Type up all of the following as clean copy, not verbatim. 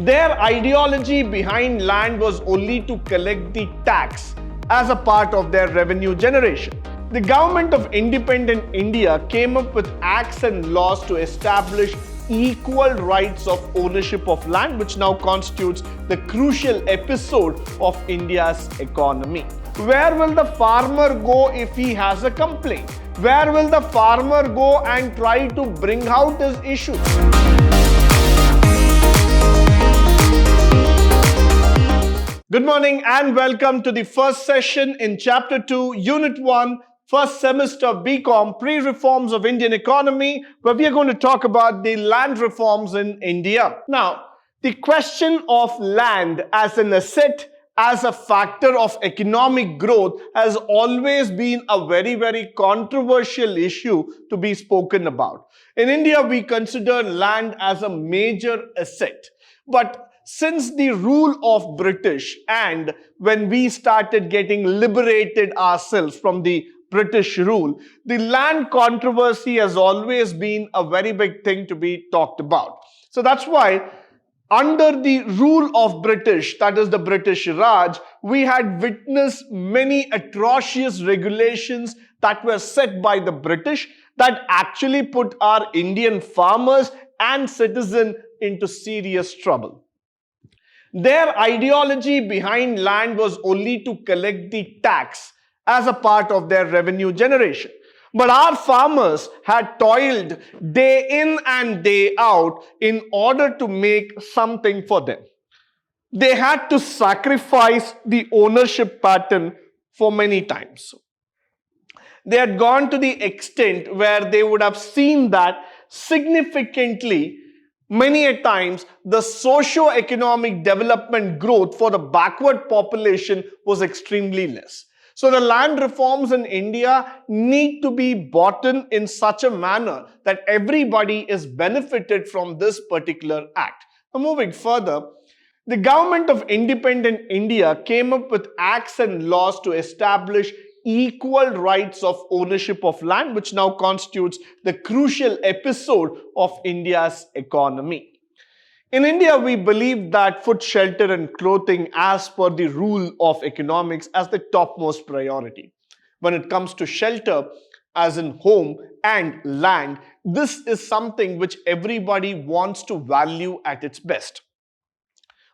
Their ideology behind land was only to collect the tax as a part of their revenue generation. The government of independent India came up with acts and laws to establish equal rights of ownership of land, which now constitutes the crucial episode of India's economy. Where will the farmer go if he has a complaint? Where will the farmer go and try to bring out his issue? Good morning and welcome to the first session in Chapter 2, Unit 1, first semester BCom, Pre-Reforms of Indian Economy, where we are going to talk about the land reforms in India. Now, the question of land as an asset, as a factor of economic growth has always been a very controversial issue to be spoken about. In India, we consider land as a major asset. But since the rule of British and when we started getting liberated ourselves from the British rule, the land controversy has always been a very big thing to be talked about. So that's why under the rule of British, that is the British Raj, we had witnessed many atrocious regulations that were set by the British that actually put our Indian farmers and citizens into serious trouble. Their ideology behind land was only to collect the tax as a part of their revenue generation. But our farmers had toiled day in and day out in order to make something for them. They had to sacrifice the ownership pattern for many times. They had gone to the extent where they would have seen that significantly many a times, the socio-economic development growth for the backward population was extremely less. So the land reforms in India need to be brought in such a manner that everybody is benefited from this particular act. Now, moving further, the government of independent India came up with acts and laws to establish equal rights of ownership of land, which now constitutes the crucial episode of India's economy. In India, we believe that food, shelter and clothing as per the rule of economics as the topmost priority. When it comes to shelter, as in home and land, this is something which everybody wants to value at its best.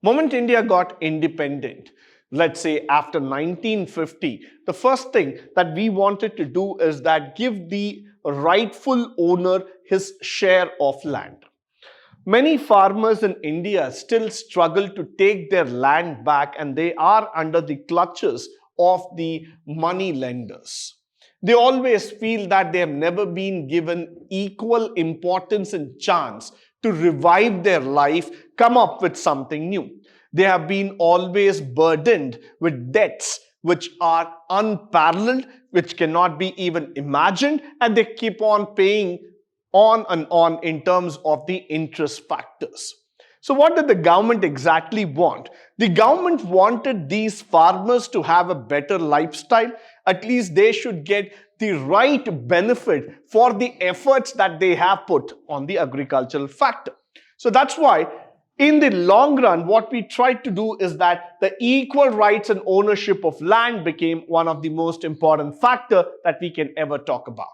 Moment India got independent, let's say after 1950, the first thing that we wanted to do is that give the rightful owner his share of land. Many farmers in India still struggle to take their land back and they are under the clutches of the money lenders. They always feel that they have never been given equal importance and chance to revive their life, come up with something new. They have been always burdened with debts which are unparalleled, which cannot be even imagined, and they keep on paying on and on in terms of the interest factors. So what did the government exactly want? The government wanted these farmers to have a better lifestyle. At least they should get the right benefit for the efforts that they have put on the agricultural factor. So that's why in the long run, what we tried to do is that the equal rights and ownership of land became one of the most important factors that we can ever talk about.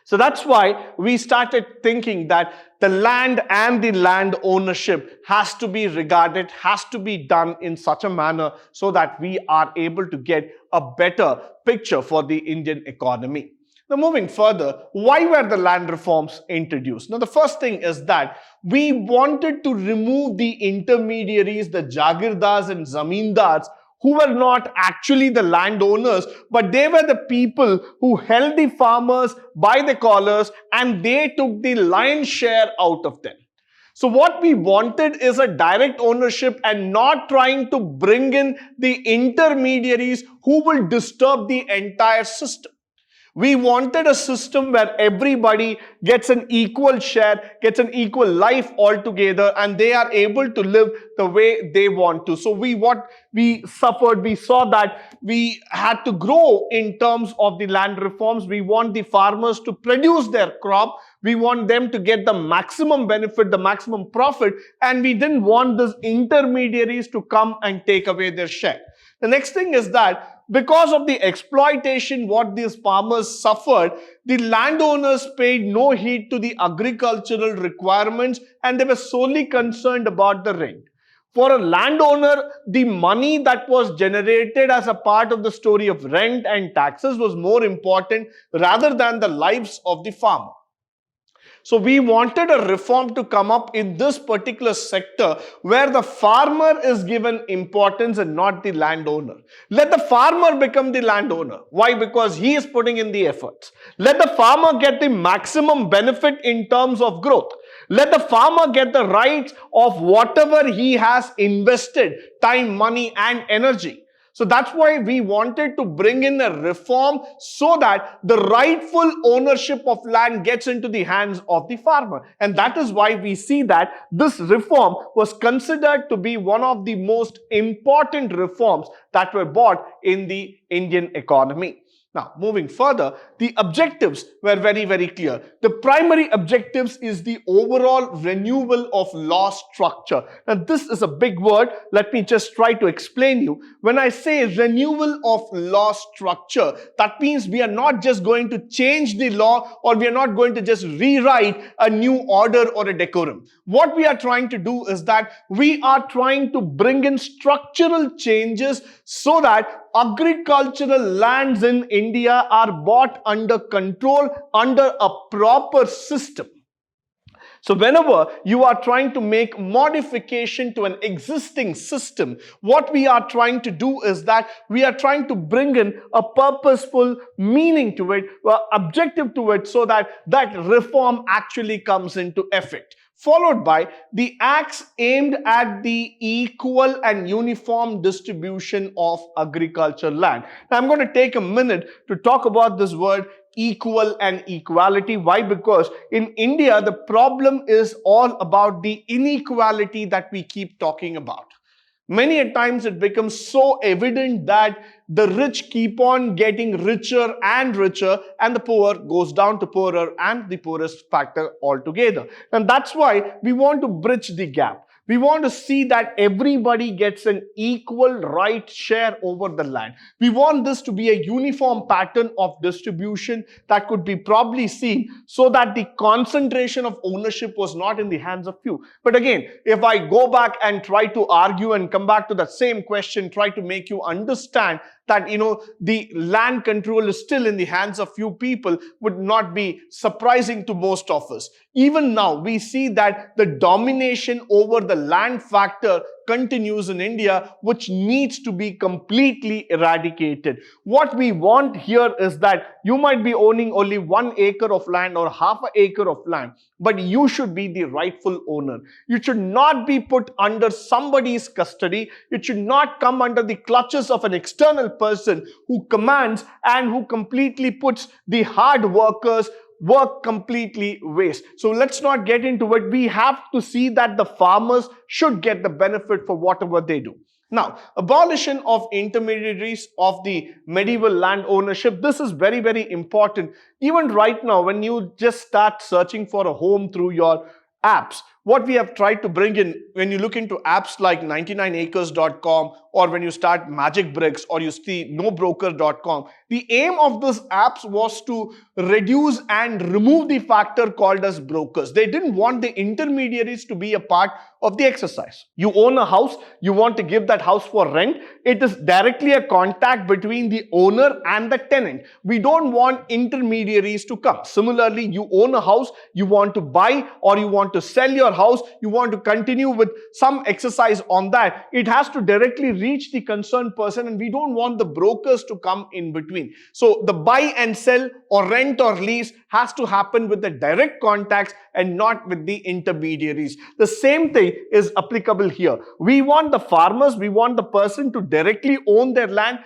So that's why we started thinking that the land and the land ownership has to be regarded, has to be done in such a manner so that we are able to get a better picture for the Indian economy. Now, moving further, why were the land reforms introduced? Now, the first thing is that we wanted to remove the intermediaries, the jagirdars and zamindars, who were not actually the landowners, but they were the people who held the farmers by the collars and they took the lion's share out of them. So what we wanted is a direct ownership and not trying to bring in the intermediaries who will disturb the entire system. We wanted a system where everybody gets an equal share, gets an equal life altogether, and they are able to live the way they want to. So we saw that we had to grow in terms of the land reforms. We want the farmers to produce their crop, We want them to get the maximum benefit, the maximum profit, and we didn't want these intermediaries to come and take away their share. The next thing is that because of the exploitation what these farmers suffered, the landowners paid no heed to the agricultural requirements and they were solely concerned about the rent. For a landowner, the money that was generated as a part of the story of rent and taxes was more important rather than the lives of the farmer. So we wanted a reform to come up in this particular sector where the farmer is given importance and not the landowner. Let the farmer become the landowner. Why? Because he is putting in the efforts. Let the farmer get the maximum benefit in terms of growth. Let the farmer get the rights of whatever he has invested, time, money and energy. So that's why we wanted to bring in a reform so that the rightful ownership of land gets into the hands of the farmer. And that is why we see that this reform was considered to be one of the most important reforms that were brought in the Indian economy. Now, moving further, the objectives were very, very clear. The primary objectives is the overall renewal of law structure. Now, this is a big word. Let me just try to explain you. When I say renewal of law structure, that means we are not just going to change the law or we are not going to just rewrite a new order or a decorum. What we are trying to do is that we are trying to bring in structural changes so that agricultural lands in India are brought under control, under a proper system. So whenever you are trying to make modification to an existing system, what we are trying to do is that we are trying to bring in a purposeful meaning to it, objective to it, so that that reform actually comes into effect. Followed by the acts aimed at the equal and uniform distribution of agricultural land. Now, I'm going to take a minute to talk about this word equal and equality. Why? Because in India, the problem is all about the inequality that we keep talking about. Many a times it becomes so evident that the rich keep on getting richer and richer and the poor goes down to poorer and the poorest factor altogether. And that's why we want to bridge the gap. We want to see that everybody gets an equal right share over the land. We want this to be a uniform pattern of distribution that could be probably seen so that the concentration of ownership was not in the hands of few. But again, if I go back and try to argue and come back to that same question, try to make you understand that, the land control is still in the hands of few people would not be surprising to most of us. Even now, we see that the domination over the land factor continues in India, which needs to be completely eradicated. What we want here is that you might be owning only 1 acre of land or half an acre of land, but you should be the rightful owner. You should not be put under somebody's custody. It should not come under the clutches of an external person who commands and who completely puts the hard workers work completely waste. So let's not get into it. We have to see that the farmers should get the benefit for whatever they do. Now, abolition of intermediaries of the medieval land ownership. This is very, very important. Even right now, when you just start searching for a home through your apps, what we have tried to bring in, when you look into apps like 99acres.com or when you start Magic Bricks or you see nobroker.com, the aim of these apps was to reduce and remove the factor called as brokers. They didn't want the intermediaries to be a part of the exercise. You own a house, you want to give that house for rent. It is directly a contact between the owner and the tenant. We don't want intermediaries to come. Similarly, you own a house, you want to buy or you want to sell your house, you want to continue with some exercise on that. It has to directly reach the concerned person and we don't want the brokers to come in between. So the buy and sell or rent or lease has to happen with the direct contacts and not with the intermediaries. The same thing is applicable here. We want the farmers, we want the person to directly own their land,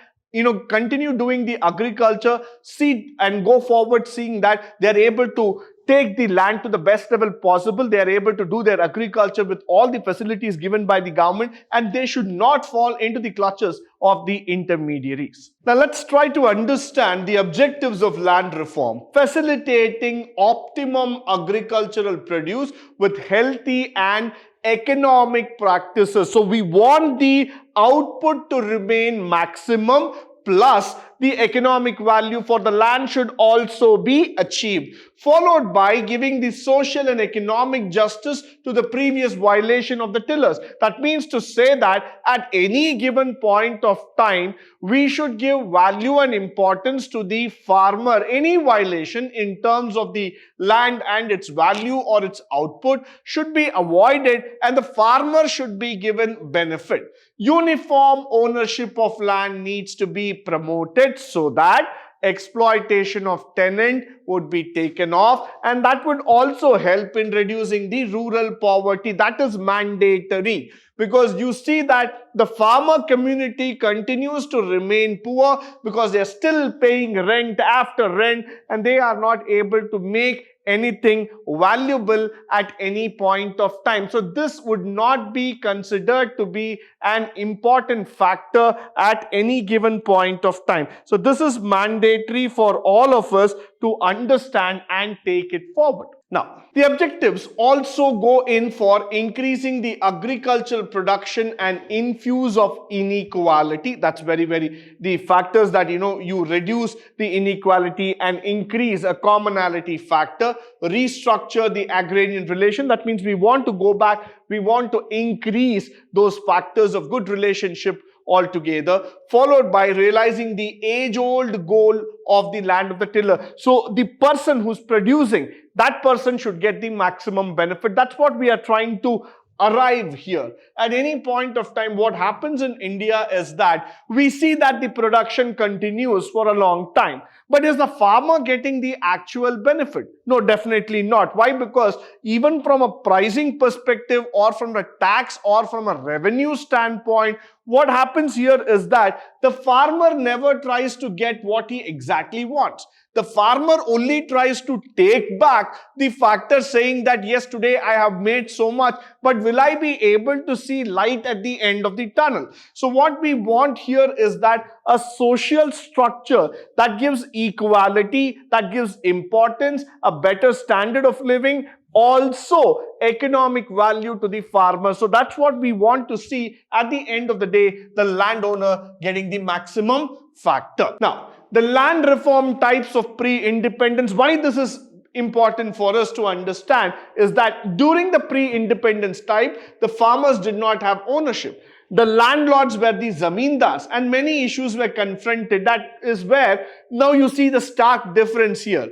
continue doing the agriculture, see and go forward seeing that they're able to take the land to the best level possible. They are able to do their agriculture with all the facilities given by the government, and they should not fall into the clutches of the intermediaries. Now let's try to understand the objectives of land reform. Facilitating optimum agricultural produce with healthy and economic practices. So we want the output to remain maximum, plus the economic value for the land should also be achieved, followed by giving the social and economic justice to the previous violation of the tillers. That means to say that at any given point of time, we should give value and importance to the farmer. Any violation in terms of the land and its value or its output should be avoided, and the farmer should be given benefit. Uniform ownership of land needs to be promoted so that exploitation of tenant would be taken off, and that would also help in reducing the rural poverty. That is mandatory, because you see that the farmer community continues to remain poor because they are still paying rent after rent, and they are not able to make anything valuable at any point of time. So this would not be considered to be an important factor at any given point of time. So this is mandatory for all of us to understand and take it forward. Now, the objectives also go in for increasing the agricultural production and infuse of inequality. That's very the factors that you reduce the inequality and increase a commonality factor. Restructure the agrarian relation. That means we want to go back, we want to increase those factors of good relationship altogether, followed by realizing the age-old goal of the land of the tiller. So the person who's producing, that person should get the maximum benefit. That's what we are trying to arrive here. At any point of time, what happens in India is that we see that the production continues for a long time. But is the farmer getting the actual benefit? No, definitely not. Why? Because even from a pricing perspective, or from a tax, or from a revenue standpoint, what happens here is that the farmer never tries to get what he exactly wants. The farmer only tries to take back the factor saying that yes, today I have made so much, but will I be able to see light at the end of the tunnel? So what we want here is that a social structure that gives equality, that gives importance, a better standard of living, also economic value to the farmer. So that's what we want to see at the end of the day, the landowner getting the maximum factor. Now, the land reform types of pre-independence, why this is important for us to understand is that during the pre-independence type, the farmers did not have ownership. The landlords were the zamindars, and many issues were confronted. That is where now you see the stark difference here.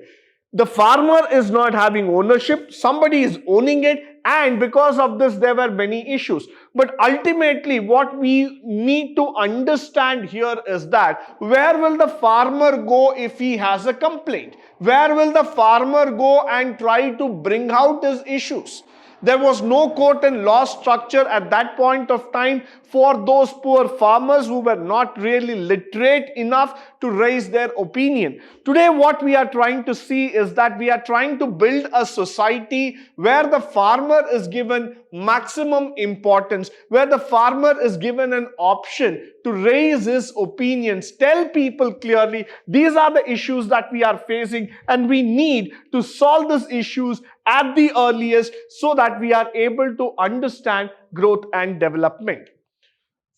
The farmer is not having ownership, somebody is owning it, and because of this there were many issues. But ultimately what we need to understand here is that where will the farmer go if he has a complaint? Where will the farmer go and try to bring out his issues? There was no court and law structure at that point of time for those poor farmers who were not really literate enough to raise their opinion. Today what we are trying to see is that we are trying to build a society where the farmer is given maximum importance, where the farmer is given an option to raise his opinions, tell people clearly these are the issues that we are facing and we need to solve these issues at the earliest so that we are able to understand growth and development.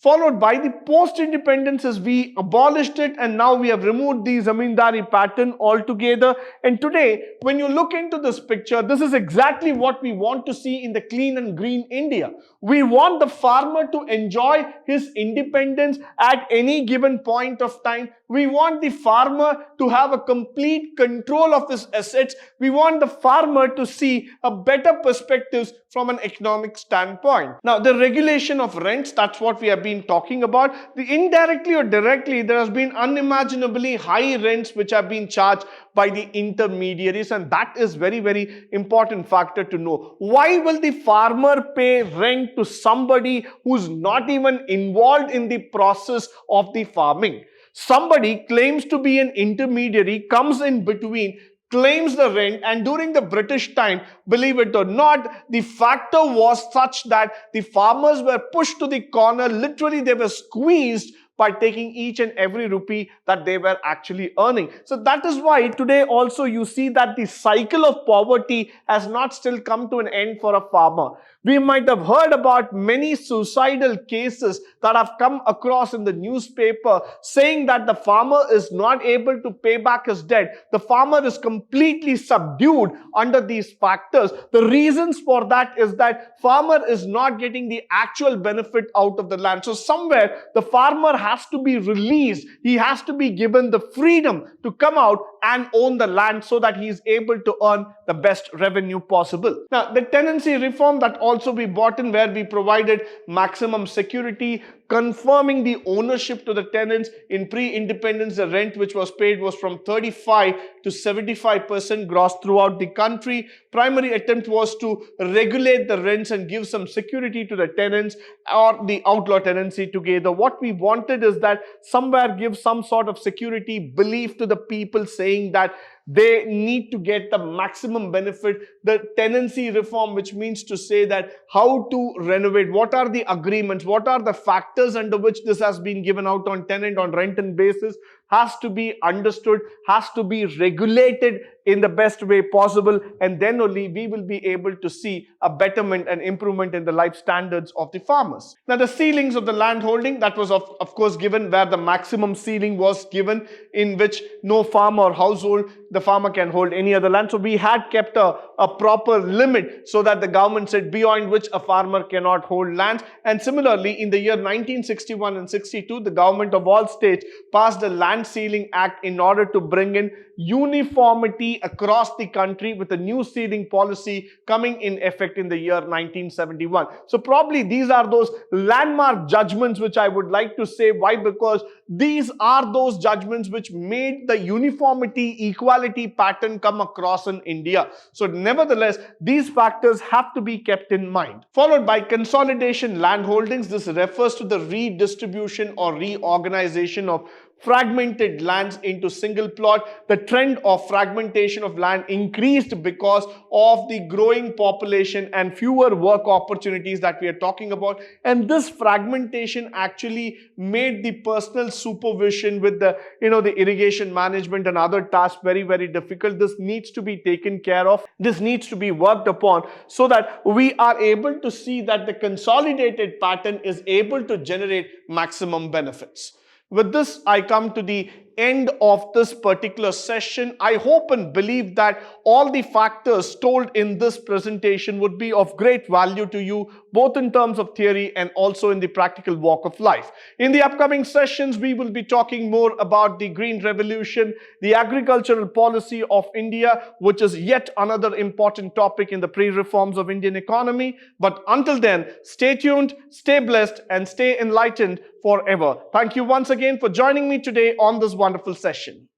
Followed by the post-independence, as we abolished it and now we have removed the zamindari pattern altogether. And today, when you look into this picture, this is exactly what we want to see in the clean and green India. We want the farmer to enjoy his independence at any given point of time. We want the farmer to have a complete control of his assets. We want the farmer to see a better perspectives from an economic standpoint. Now, the regulation of rents, that's what we have been talking about. The indirectly or directly, there has been unimaginably high rents which have been charged by the intermediaries, and that is very important factor to know. Why will the farmer pay rent to somebody who's not even involved in the process of the farming? Somebody claims to be an intermediary, comes in between, claims the rent, and during the British time, believe it or not, the factor was such that the farmers were pushed to the corner. Literally, they were squeezed by taking each and every rupee that they were actually earning. So that is why today also you see that the cycle of poverty has not still come to an end for a farmer. We might have heard about many suicidal cases that have come across in the newspaper saying that the farmer is not able to pay back his debt. The farmer is completely subdued under these factors. The reasons for that is that farmer is not getting the actual benefit out of the land. So somewhere the farmer has to be released. He has to be given the freedom to come out and own the land so that he is able to earn the best revenue possible. Now, the tenancy reform that also we brought in, where we provided maximum security, confirming the ownership to the tenants. In pre-independence, the rent which was paid was from 35 to 75% gross throughout the country. Primary attempt was to regulate the rents and give some security to the tenants or the outlaw tenancy together. What we wanted is that somewhere give some sort of security, belief to the people, saying that they need to get the maximum benefit. The tenancy reform, which means to say that how to renovate, what are the agreements, what are the factors under which this has been given out on tenant, on rent and basis, has to be understood, has to be regulated in the best way possible, and then only we will be able to see a betterment and improvement in the life standards of the farmers. Now, the ceilings of the land holding, that was of course given, where the maximum ceiling was given, in which no farm or household, the farmer can hold any other land. So we had kept a proper limit so that the government said beyond which a farmer cannot hold lands. And similarly, in the year 1961 and 62, the government of all states passed the Land Ceiling Act in order to bring in uniformity across the country, with a new ceiling policy coming in effect in the year 1971. So probably these are those landmark judgments which I would like to say. Why? Because these are those judgments which made the uniformity, equality pattern come across in India. So nevertheless, these factors have to be kept in mind. Followed by consolidation land holdings. This refers to the redistribution or reorganization of fragmented lands into single plot. The trend of fragmentation of land increased because of the growing population and fewer work opportunities that we are talking about. And this fragmentation actually made the personal supervision with the irrigation management and other tasks very, very difficult. This needs to be taken care of. This needs to be worked upon so that we are able to see that the consolidated pattern is able to generate maximum benefits. With this, I come to the end of this particular session. I hope and believe that all the factors told in this presentation would be of great value to you, both in terms of theory and also in the practical walk of life. In the upcoming sessions, we will be talking more about the Green Revolution, the agricultural policy of India, which is yet another important topic in the pre-reforms of Indian economy. But until then, stay tuned, stay blessed, and stay enlightened forever. Thank you once again for joining me today on this wonderful session.